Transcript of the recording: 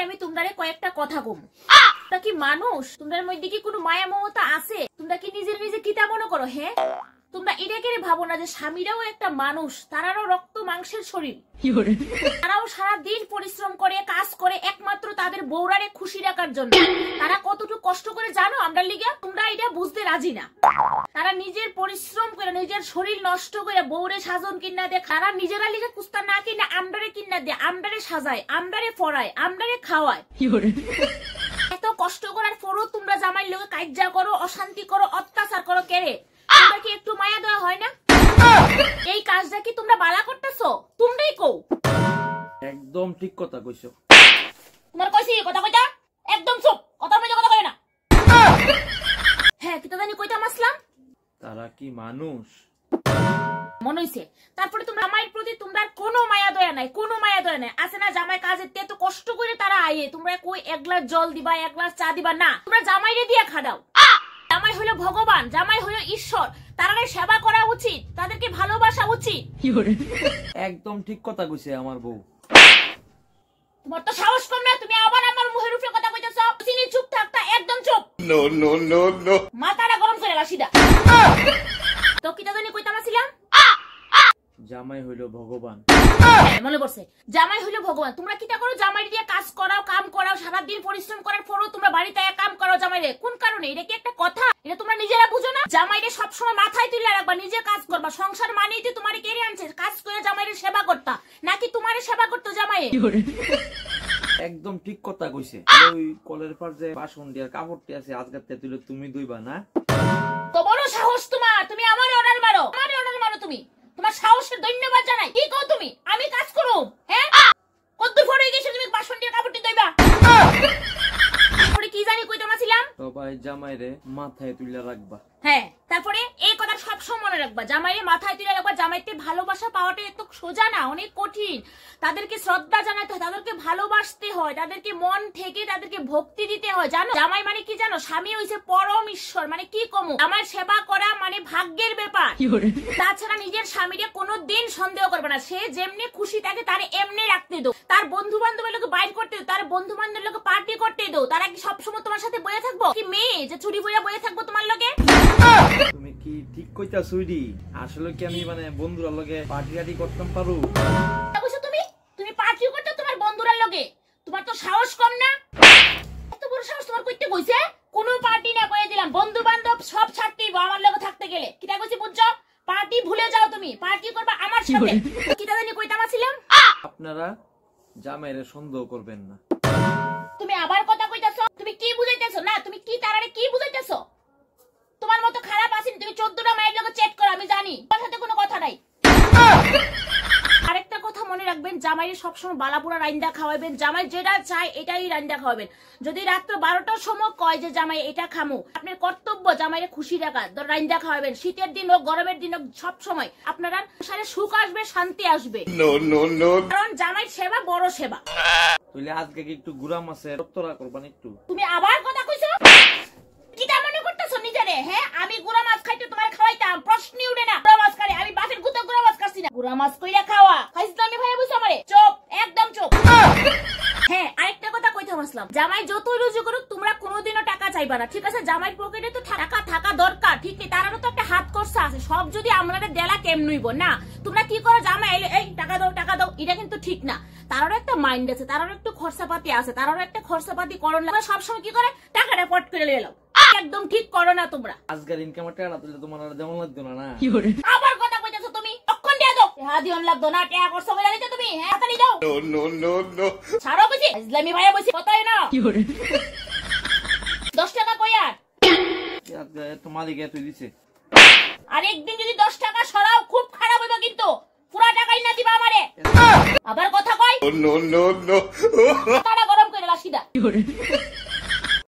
আমি তোমরারে কয়েকটা কথা কম। তোমরা কি মানুষ? তোমাদের মধ্যে কি কোনো মায়া মমতা আছে? তোমরা কি নিজের নিজে কিতা মনে করো? হ্যাঁ, তোমরা এটাকে ভাবো না যে স্বামীরাও একটা মানুষ, তারারও রক্ত মাংসের শরীর, তারাও সারাদিন পরিশ্রম করে কাজ করে একমাত্র তাদের বউরারে খুশি রাখার জন্য। তারা কতটুকু কষ্ট করে জানো আমরা লিগা? তোমরা এটা বুঝতে রাজি না। তারা নিজের পরিশ্রম করে নিজের শরীর নষ্ট করে বউরে সাজন কিনা দেয়, তারা নিজেরা লিগে কুস্তা না কিনা আমরারে কিনা দেয়, আমরারে সাজায়, আমরারে পড়ায়, আমরারে খাওয়ায়। এত কষ্ট করার পরও তোমরা জামাই লোকে কাজ্জা করো, অশান্তি করো, অত্যাচার করো। কেরে তোমরা কি একটু মায়া দেওয়া হয় না? এই কাজটা কি তোমরা বালা করতেছো? তোমরাই কও। একদম ঠিক কথা কইছো। তোমার কইছি কথা কইতা একদম চুপ, কথার মধ্যে কথা কই না। হ্যাঁ, কি তো জানি কইতাম আসলাম। তারা কি মানুষ? মনে হইছে। তারপরে তোমরা জামাইয়ের প্রতি তোমরা কোনো মায়া দয়া নাই, কোনো মায়া দয়া নাই। আছে না জামাই কাজের তে এত কষ্ট করে তারা আইয়ে, তোমরা কই এক গ্লাস জল দিবা, এক গ্লাস চা দিবা না, তোমরা জামাইরে দিয়া খাডাও। জামাই হলো ভগবান, জামাই হলো ঈশ্বর, তারারে সেবা করা উচিত, তাদেরকে ভালোবাসা উচিত। একদম ঠিক কথা কইছে আমার বউ। তোমার তো সাহস কম না, তুমি আবার আমার মুখের উপরে কথা কইতেছো। চিনি চুপ থাকতা, একদম চুপ। নো নো নো নো, মাথাটা গরম করে রাশিদা। তো কি জানি কইতাম ছিলাম? জামাই হইলো ভগবান। মনে পড়ছে, জামাই হইলো ভগবান। তোমরা কিটা করো? জামাই দিয়ে কাজ করাও, কাম করাও, সারাদিন পরিশ্রম করার পরও তোমরা বাড়িতে কাম করো জামাইরে। কোন কারণে? এটা কি একটা কথা? এটা তোমরা নিজেরা বুঝো না? জামাইরে সবসময় মাথায় তুলে রাখবা, নিজে কাজ করবা। সংসার মানেই তো তোমারে কেড়ে আনছে, কাজ করে জামাইরে সেবা করতা, নাকি তোমারে সেবা করতো জামাইয়ে? একদম ঠিক কথা কইছে। ওই কলের পার যে বাসন দিয়ার কাপড়টি আছে আজকাতে তুলে তুমি দুইবা না? তো বড় সাহস তোমার, তুমি আমার অর্ডার মারো, আমার অর্ডার মারো। তুমি তোমার সাহসের ধন্যবাদ জানাই। কি কও তুমি? আমি কাজ করব? হ্যাঁ, কত ফড়ে গেছে তুমি বাসন দিয়ে কাপড়টি ধুইবা? তারপরে কি জানি কইতাম ছিলাম? সবাই জামাইরে মাথায় তুলে রাখবা। হ্যাঁ, তারপরে এই কথা সব সময় মনে রাখবা, জামাইরে মাথায় তুলে রাখবা। জামাইতে ভালোবাসা পাওয়াটা এত সোজা না, অনেক কঠিন। তাদেরকে শ্রদ্ধা জানাতে হয়, তাদেরকে ভালোবাসতে হয়, তাদেরকে মন থেকে তাদেরকে ভক্তি দিতে হয়। জানো জামাই মানে কি জানো? স্বামী হইছে পরম ঈশ্বর। মানে কি কমু, জামাইয়ের সেবা করা মানে ভাগ্যের ব্যাপার। তাছাড়া নিজের স্বামীরে কোনোদিন সন্দেহ করবে না। সে যেমনি খুশি থাকে তারে এমনি রাখতে দাও। তার বন্ধু বান্ধবের লোকে বাইর করতে দাও, তার বন্ধু বান্ধবের লোকে পার্টি করতে দাও। তারা কি সবসময় তোমার সাথে বয়ে থাকবো? কি মেয়ে যে চুরি বইয়া বয়ে থাকবো তোমার লগে? তুমি কি ঠিক কইতা সুইডি? আসলে কি আমি মানে বন্ধুরা লগে পার্টি করতাম পারু? তুমি তুমি পার্টি করতে তোমার বন্ধুরার লগে? তোমার তো সাহস কম না? এত বড় সাহস তোমার কইতে কইছে? কোনো পার্টি না কইয়া দিলাম, বন্ধু বান্ধব সব ছাড়তেই আমার লগে থাকতে গেলে। কিটা কইছি বুঝছো? পার্টি ভুলে যাও, তুমি পার্টি করবা আমার সাথে। কিটা জানি কইতাম ছিলাম? আপনারা জামাইরে সন্দেহ করবেন না। তুমি আবার কথা কইতাছো? তুমি কি বুঝাইতেছো? না, তুমি কি তারারে কি বুঝাইতেছো? তোমার মতো খারাপ আসেনি। তুমি 14টা মায়ের লগে চ্যাট করো, আমি জানি। তোমার সাথে কোনো কথা নাই। আরেকটা কথা মনে রাখবেন, জামাইরে সবসময় বালাপুরা রাইন্দা খাওয়াবেন। জামাই যেটা চায় এটাই রাইন্দা খাওয়াবেন। যদি রাত্র 12টার সময় কয় যে জামাই এটা খামু, আপনার কর্তব্য জামাইরে খুশি রাখা, রাইন্দা খাওয়াবেন। শীতের দিন হোক, গরমের দিন হোক, সব সময় আপনারা সংসারে সুখ আসবে, শান্তি আসবে। নো নো নো, কারণ জামাই সেবা বড় সেবা। তাহলে আজকে কি একটু গুড়া মাছের রক্তরা করবেন একটু? তুমি আবার কথা কইছো? কিটা মনে করতেছো নিজেরে? হ্যাঁ, আমি গুড়া মাছ খাইতে তোমার খাওয়াইতাম, প্রশ্নই উঠে না। গুড়া মাছ খাই আমি বাপের গুতা গুড়া মাছ খাচ্ছি না। গুড়া মাছ কইরা খাওয়া খাইছলামি ভাইয়া বুঝছো আমারে? চুপ, একদম চুপ। হ্যাঁ, আরেকটা কথা কইতাম আসলাম, জামাই যতই রুজি করুক তোমরা কোনোদিনও টাকা চাইবা না, ঠিক আছে? জামাইয়ের পকেটে তো টাকা থাকা দরকার, ঠিক নেই? তারারও তো একটা হাত খরচা আছে। সব যদি আমরা দেলা কেমনইব না, তোমরা কি করো? জামাই এলে এই টাকা দাও টাকা দাও, এটা কিন্তু ঠিক না। তারারও একটা মাইন্ড আছে, তারারও একটু খরচাপাতি আছে, তারারও একটা খরচাপাতি করো না। সবসময় কি করে? টাকাটা পট করে নিয়ে এলাও। একদম ঠিক করো না তোমরা। আজকের ইনকাম টাকা তুলে তোমার আর যেমন লাগতো না না? আবার কথা কইতেছো তুমি? তখন দিয়া দাও। হাদিয়ন লাগতো না, টাকা খরচ করে নিতে তুমি। হ্যাঁ, তাড়াতাড়ি দাও। নো নো নো নো, ছাড়ো বুঝি? ইসলামী ভাইয়া বসে কথাই না। 10 টাকা কই আর? আজকে তো মালিক তুই দিছে। আর একদিন যদি 10 টাকা সরাও খুব খারাপ হইবা কিন্তু। পুরা টাকাই না দিবা আমারে। আবার কথা কই? নো নো নো, টাকা গরম করে রাশিদা।